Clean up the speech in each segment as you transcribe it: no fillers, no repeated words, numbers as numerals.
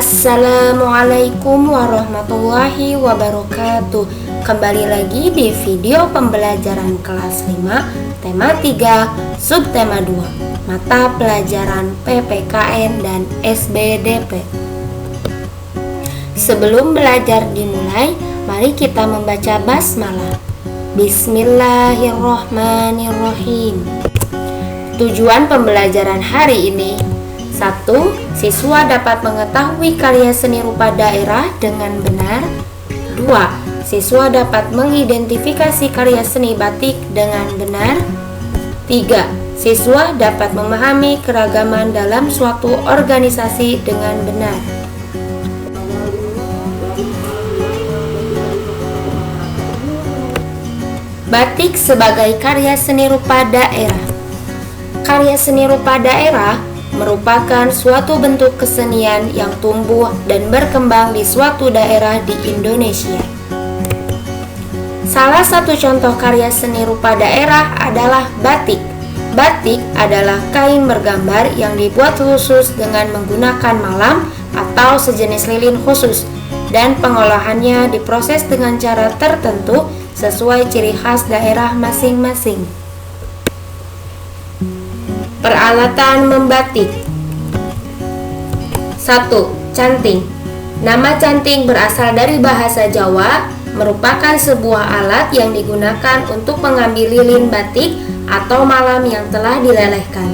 Assalamualaikum warahmatullahi wabarakatuh. Kembali lagi di video pembelajaran kelas 5, tema 3, subtema 2, mata pelajaran PPKN dan SBDP. Sebelum belajar dimulai, mari kita membaca basmalah. Bismillahirrahmanirrahim. Tujuan pembelajaran hari ini: 1. Siswa dapat mengetahui karya seni rupa daerah dengan benar. 2. Siswa dapat mengidentifikasi karya seni batik dengan benar. 3. Siswa dapat memahami keragaman dalam suatu organisasi dengan benar. Batik sebagai karya seni rupa daerah. Karya seni rupa daerah merupakan suatu bentuk kesenian yang tumbuh dan berkembang di suatu daerah di Indonesia. Salah satu contoh karya seni rupa daerah adalah batik. Batik adalah kain bergambar yang dibuat khusus dengan menggunakan malam atau sejenis lilin khusus, dan pengolahannya diproses dengan cara tertentu sesuai ciri khas daerah masing-masing. Peralatan membatik. 1. Canting. Nama canting berasal dari bahasa Jawa, merupakan sebuah alat yang digunakan untuk mengambil lilin batik atau malam yang telah dilelehkan.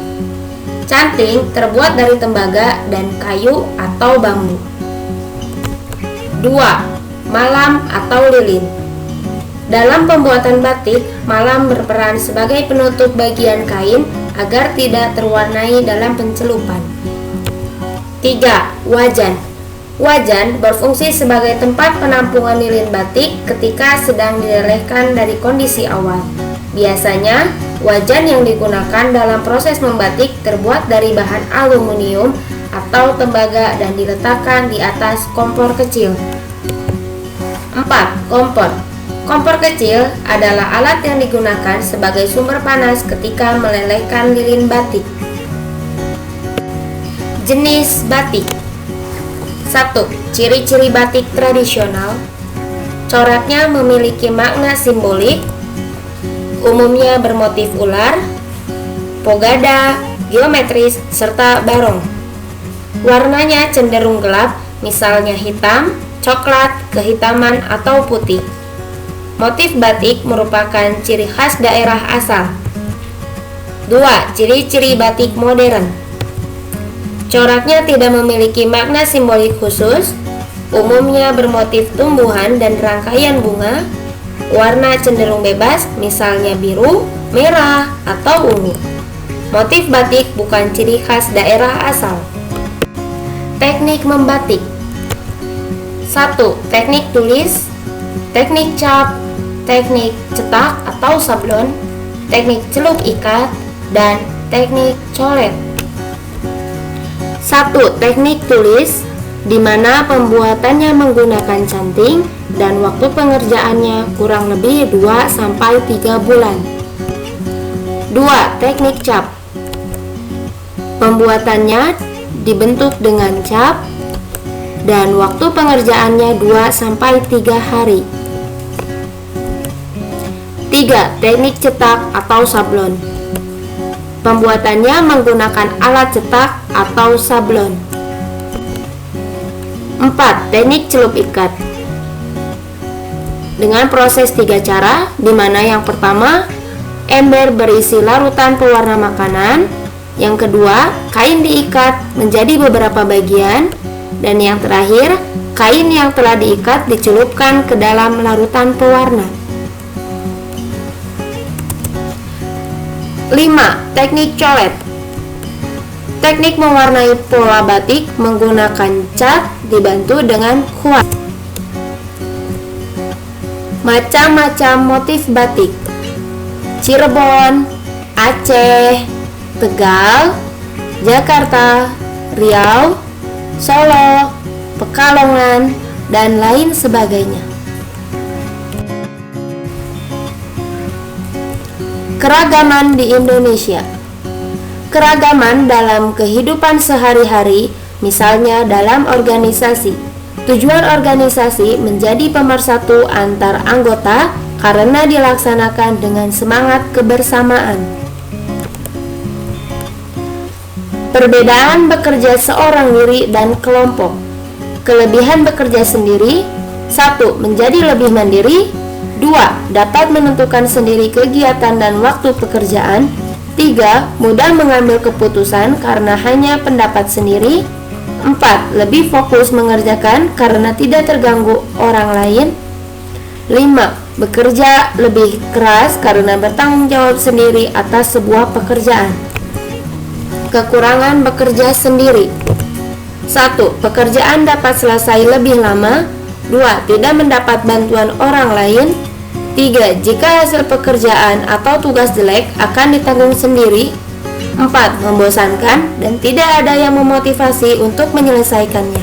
Canting terbuat dari tembaga dan kayu atau bambu. 2. Malam atau lilin. Dalam pembuatan batik, malam berperan sebagai penutup bagian kain agar tidak terwarnai dalam pencelupan. 3. Wajan. Wajan berfungsi sebagai tempat penampungan lilin batik ketika sedang dilelehkan dari kondisi awal. Biasanya, wajan yang digunakan dalam proses membatik terbuat dari bahan aluminium atau tembaga dan diletakkan di atas kompor kecil. 4. Kompor. Kompor kecil adalah alat yang digunakan sebagai sumber panas ketika melelehkan lilin batik. Jenis batik. 1. Ciri-ciri batik tradisional. Coraknya memiliki makna simbolik, umumnya bermotif ular, pogada, geometris, serta barong. Warnanya cenderung gelap, misalnya hitam, coklat, kehitaman, atau putih. Motif batik merupakan ciri khas daerah asal. 2. Ciri-ciri batik modern. Coraknya tidak memiliki makna simbolik khusus, umumnya bermotif tumbuhan dan rangkaian bunga. Warna cenderung bebas, misalnya biru, merah, atau ungu. Motif batik bukan ciri khas daerah asal. Teknik membatik. 1. Teknik tulis, teknik cap, teknik cetak atau sablon, teknik celup ikat, dan teknik colet. 1. Teknik tulis, di mana pembuatannya menggunakan canting dan waktu pengerjaannya kurang lebih 2-3 bulan. 2. Teknik cap. Pembuatannya dibentuk dengan cap dan waktu pengerjaannya 2-3 hari. 3. Teknik cetak atau sablon. Pembuatannya menggunakan alat cetak atau sablon. 4. Teknik celup ikat. Dengan proses 3 cara, di mana yang pertama, ember berisi larutan pewarna makanan, yang kedua, kain diikat menjadi beberapa bagian, dan yang terakhir, kain yang telah diikat dicelupkan ke dalam larutan pewarna. 5. Teknik colet. Teknik mewarnai pola batik menggunakan cat dibantu dengan kuas. Macam-macam motif batik: Cirebon, Aceh, Tegal, Jakarta, Riau, Solo, Pekalongan, dan lain sebagainya. Keragaman di Indonesia. Keragaman dalam kehidupan sehari-hari misalnya dalam organisasi. Tujuan organisasi menjadi pemersatu antar anggota karena dilaksanakan dengan semangat kebersamaan. Perbedaan bekerja seorang diri dan kelompok. Kelebihan bekerja sendiri: 1. Menjadi lebih mandiri. 2. Dapat menentukan sendiri kegiatan dan waktu pekerjaan. 3. Mudah mengambil keputusan karena hanya pendapat sendiri. 4. Lebih fokus mengerjakan karena tidak terganggu orang lain. 5. Bekerja lebih keras karena bertanggung jawab sendiri atas sebuah pekerjaan. Kekurangan bekerja sendiri: 1. Pekerjaan dapat selesai lebih lama. 2. Tidak mendapat bantuan orang lain. 3. Jika hasil pekerjaan atau tugas jelek akan ditanggung sendiri. 4. Membosankan dan tidak ada yang memotivasi untuk menyelesaikannya.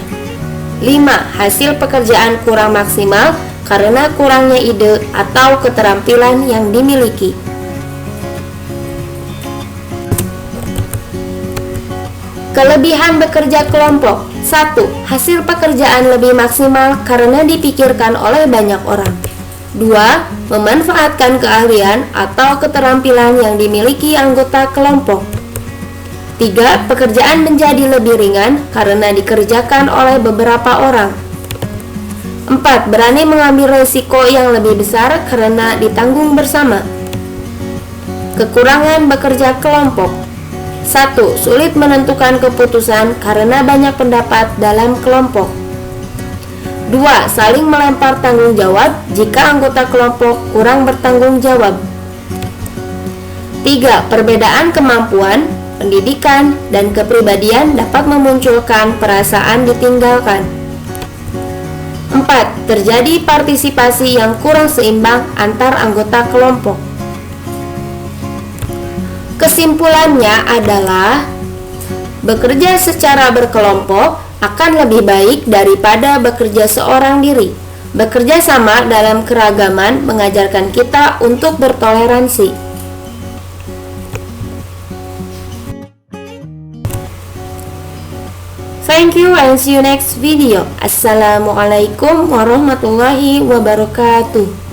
5. Hasil pekerjaan kurang maksimal karena kurangnya ide atau keterampilan yang dimiliki. Kelebihan bekerja kelompok: 1. Hasil pekerjaan lebih maksimal karena dipikirkan oleh banyak orang. 2. Memanfaatkan keahlian atau keterampilan yang dimiliki anggota kelompok. 3. Pekerjaan menjadi lebih ringan karena dikerjakan oleh beberapa orang. 4. Berani mengambil risiko yang lebih besar karena ditanggung bersama. Kekurangan bekerja kelompok: 1. Sulit menentukan keputusan karena banyak pendapat dalam kelompok. 2. Saling melempar tanggung jawab jika anggota kelompok kurang bertanggung jawab. 3. Perbedaan kemampuan, pendidikan, dan kepribadian dapat memunculkan perasaan ditinggalkan. 4. Terjadi partisipasi yang kurang seimbang antar anggota kelompok. Kesimpulannya adalah bekerja secara berkelompok akan lebih baik daripada bekerja seorang diri. Bekerja sama dalam keragaman mengajarkan kita untuk bertoleransi. Thank you and see you next video. Assalamualaikum warahmatullahi wabarakatuh.